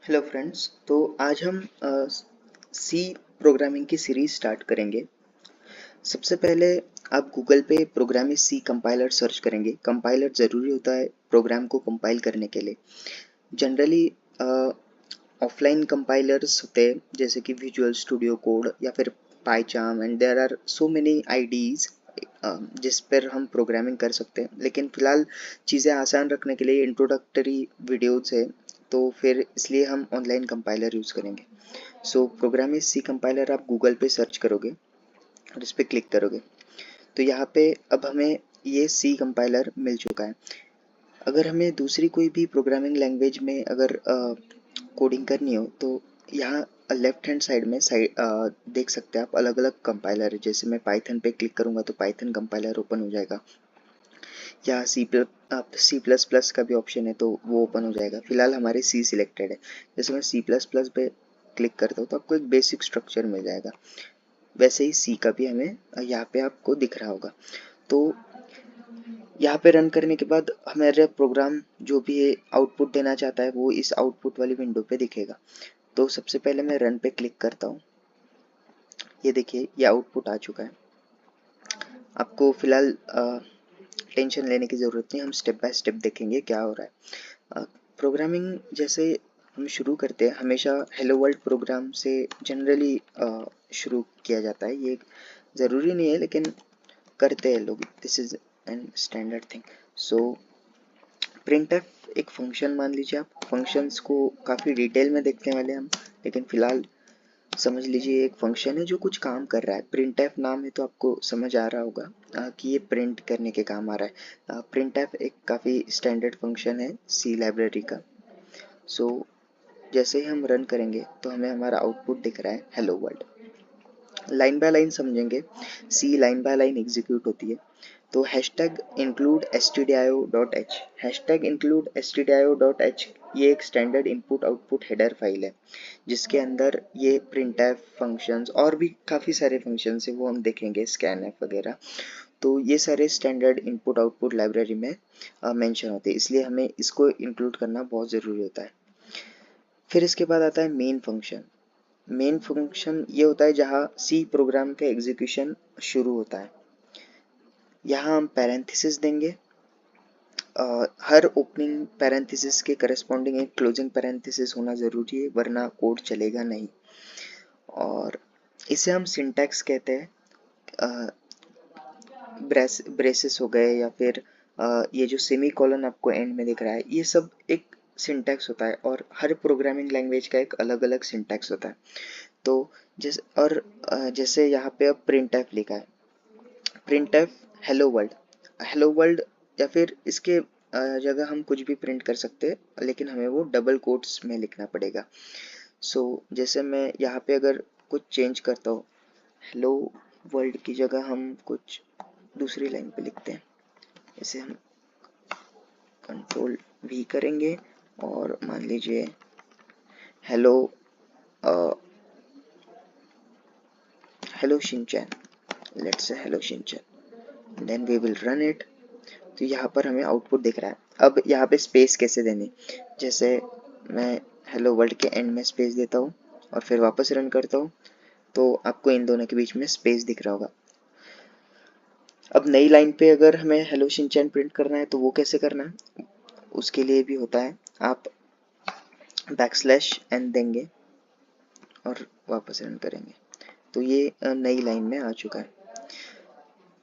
Hello friends. तो आज हम सी प्रोग्रामिंग की सीरीज स्टार्ट करेंगे। सबसे पहले आप गूगल पे प्रोग्राम सी कंपाइलर सर्च करेंगे। कंपाइलर ज़रूरी होता है प्रोग्राम को कंपाइल करने के लिए। जनरली ऑफलाइन कंपाइलर्स होते हैं जैसे कि विजुअल स्टूडियो कोड या फिर PyCharm, and there are so many IDEs जिस पर हम प्रोग्रामिंग कर सकते हैं। लेकिन फ़िलहाल चीज़ें आसान रखने के लिए इंट्रोडक्टरी वीडियोज़ है, तो फिर इसलिए हम ऑनलाइन कंपाइलर यूज़ करेंगे। सो प्रोग्राम सी कंपाइलर आप गूगल पे सर्च करोगे और इस पर क्लिक करोगे तो यहाँ पे अब हमें ये सी कंपाइलर मिल चुका है। अगर हमें दूसरी कोई भी प्रोग्रामिंग लैंग्वेज में अगर कोडिंग करनी हो तो यहाँ लेफ्ट हैंड साइड में देख सकते हैं आप अलग अलग कंपाइलर। जैसे मैं पाइथन पे क्लिक करूँगा तो पाइथन कंपाइलर ओपन हो जाएगा, या सी प्लस प्लस का भी ऑप्शन है तो वो ओपन हो जाएगा। फिलहाल हमारे सी सिलेक्टेड है। जैसे मैं सी प्लस प्लस पे क्लिक करता हूँ तो आपको एक बेसिक स्ट्रक्चर मिल जाएगा। वैसे ही सी का भी हमें यहाँ पे आपको दिख रहा होगा। तो यहाँ पे रन करने के बाद हमारा प्रोग्राम जो भी है आउटपुट देना चाहता है वो इस आउटपुट वाली विंडो पे दिखेगा। तो सबसे पहले मैं रन पे क्लिक करता हूँ। ये देखिए ये आउटपुट आ चुका है। आपको फिलहाल टेंशन लेने की ज़रूरत नहीं, हम स्टेप बाय स्टेप देखेंगे क्या हो रहा है। प्रोग्रामिंग जैसे हम शुरू करते हैं हमेशा हेलो वर्ल्ड प्रोग्राम से जनरली शुरू किया जाता है। ये ज़रूरी नहीं है लेकिन करते हैं लोग, this is an standard thing. So printf एक फंक्शन मान लीजिए आप। फंक्शंस को काफ़ी डिटेल में देखने वाले हैं हम, लेकिन फ़िलहाल समझ लीजिए एक फंक्शन है जो कुछ काम कर रहा है। प्रिंटफ नाम है तो आपको समझ आ रहा होगा कि ये प्रिंट करने के काम आ रहा है। प्रिंटफ एक काफ़ी स्टैंडर्ड फंक्शन है सी लाइब्रेरी का। सो जैसे ही हम रन करेंगे तो हमें हमारा आउटपुट दिख रहा है hello world. Line by line समझेंगे। सी लाइन बाय लाइन एग्जीक्यूट होती है। तो hashtag include stdio.h, hashtag include stdio.h ये एक standard input output header file है जिसके अंदर ये प्रिंटफ फंक्शंस और भी काफ़ी सारे फंक्शंस है वो हम देखेंगे, स्कैनफ वगैरह। तो ये सारे स्टैंडर्ड इनपुट आउटपुट लाइब्रेरी में मेंशन होते हैं, इसलिए हमें इसको इंक्लूड करना बहुत ज़रूरी होता है। फिर इसके बाद आता है मेन फंक्शन। मेन फंक्शन ये होता है जहाँ सी प्रोग्राम का एग्जीक्यूशन शुरू होता है। यहाँ हम पैरेंथेसिस देंगे। हर ओपनिंग पैरेंथेसिस के करस्पॉन्डिंग एक क्लोजिंग पैरेंथेसिस होना ज़रूरी है, वरना कोड चलेगा नहीं। और इसे हम सिंटैक्स कहते हैं। ब्रेसेस हो गए या फिर ये जो सेमी कॉलन आपको एंड में दिख रहा है ये सब एक सिंटैक्स होता है, और हर प्रोग्रामिंग लैंग्वेज का एक अलग अलग सिंटैक्स होता है। तो जैसे यहाँ पे अब प्रिंटफ लिखा है, printf hello world. Hello world या फिर इसके जगह हम कुछ भी प्रिंट कर सकते हैं, लेकिन हमें वो डबल कोट्स में लिखना पड़ेगा। सो जैसे मैं यहाँ पे अगर कुछ चेंज करता हूँ, हेलो वर्ल्ड की जगह हम कुछ दूसरी लाइन पे लिखते हैं। इसे हम कंट्रोल वी करेंगे और मान लीजिए hello hello Shinchan, let's say hello Shinchan, then we will run it. तो यहाँ पर हमें आउटपुट दिख रहा है। अब यहाँ पे स्पेस कैसे देनी, जैसे मैं हेलो वर्ल्ड के एंड में स्पेस देता हूँ और फिर वापस रन करता हूँ तो आपको इन दोनों के बीच में स्पेस दिख रहा होगा। अब नई लाइन पे अगर हमें हेलो शिनचैन प्रिंट करना है तो वो कैसे करना है, उसके लिए भी होता है। आप बैकस्लैश n देंगे और वापस रन करेंगे तो ये नई लाइन में आ चुका है।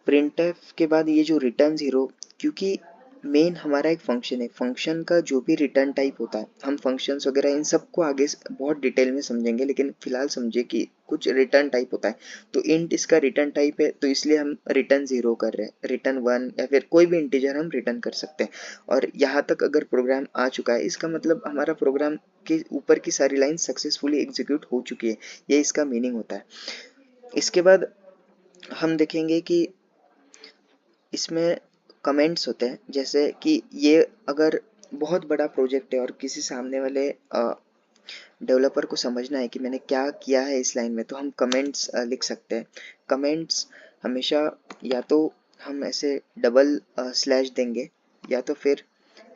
प्रिंटफ के बाद ये जो रिटर्न ज़ीरो, क्योंकि मेन हमारा एक फंक्शन है, फंक्शन का जो भी रिटर्न टाइप होता है, हम फंक्शंस वगैरह इन सबको आगे बहुत डिटेल में समझेंगे, लेकिन फिलहाल समझे कि कुछ रिटर्न टाइप होता है। तो इंट इसका रिटर्न टाइप है तो इसलिए हम रिटर्न ज़ीरो कर रहे हैं। रिटर्न वन या फिर कोई भी इंटीजर हम रिटर्न कर सकते हैं। और यहाँ तक अगर प्रोग्राम आ चुका है इसका मतलब हमारा प्रोग्राम के ऊपर की सारी लाइन सक्सेसफुली एग्जीक्यूट हो चुकी है, ये इसका मीनिंग होता है। इसके बाद हम देखेंगे कि इसमें कमेंट्स होते हैं, जैसे कि ये अगर बहुत बड़ा प्रोजेक्ट है और किसी सामने वाले डेवलपर को समझना है कि मैंने क्या किया है इस लाइन में, तो हम कमेंट्स लिख सकते हैं। कमेंट्स हमेशा या तो हम ऐसे डबल स्लैश देंगे या तो फिर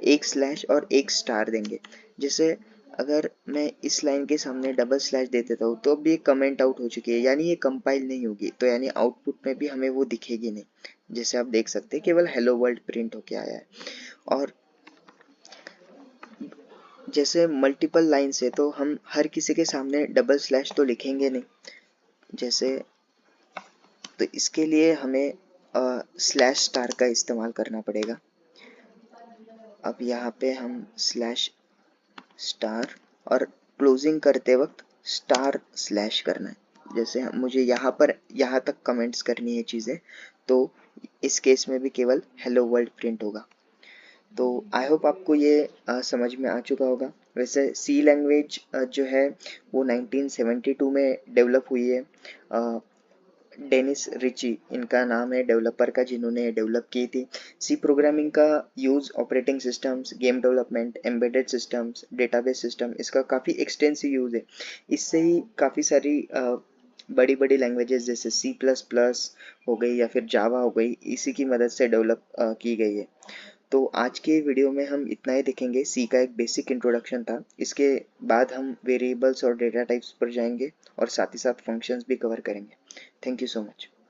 एक स्लैश और एक स्टार देंगे। जैसे अगर मैं इस लाइन के सामने डबल स्लैश दे देता हूँ तो अब ये कमेंट आउट हो चुकी है, यानी ये कंपाइल नहीं होगी, तो यानी आउटपुट में भी हमें वो दिखेगी नहीं। जैसे आप देख सकते हैं केवल हेलो वर्ल्ड प्रिंट होके आया है। और जैसे मल्टीपल लाइन्स है तो हम हर किसी के सामने डबल स्लैश तो लिखेंगे नहीं, जैसे तो इसके लिए हमें स्लैश स्टार का इस्तेमाल करना पड़ेगा। अब यहाँ पे हम स्लैश स्टार और क्लोजिंग करते वक्त स्टार स्लैश करना है। जैसे मुझे यहाँ तक कमेंट्स करनी है चीज़ें, तो इस केस में भी केवल हेलो वर्ल्ड प्रिंट होगा। तो आई होप आपको ये समझ में आ चुका होगा। वैसे सी लैंग्वेज जो है वो 1972 में डेवलप हुई है। डेनिस रिची इनका नाम है डेवलपर का, जिन्होंने डेवलप की थी। सी प्रोग्रामिंग का use operating systems, game development, embedded systems, database system, इसका काफ़ी एक्सटेंसिव यूज़ है। इससे ही काफ़ी सारी बड़ी बड़ी लैंग्वेजेस जैसे सी प्लस प्लस हो गई या फिर जावा हो गई, इसी की मदद से डेवलप की गई है। तो आज के वीडियो में हम इतना ही देखेंगे। सी का एक बेसिक इंट्रोडक्शन था, इसके बाद हम वेरिएबल्स और डेटा टाइप्स पर जाएंगे और साथ ही साथ फंक्शंस भी कवर करेंगे। Thank you so much.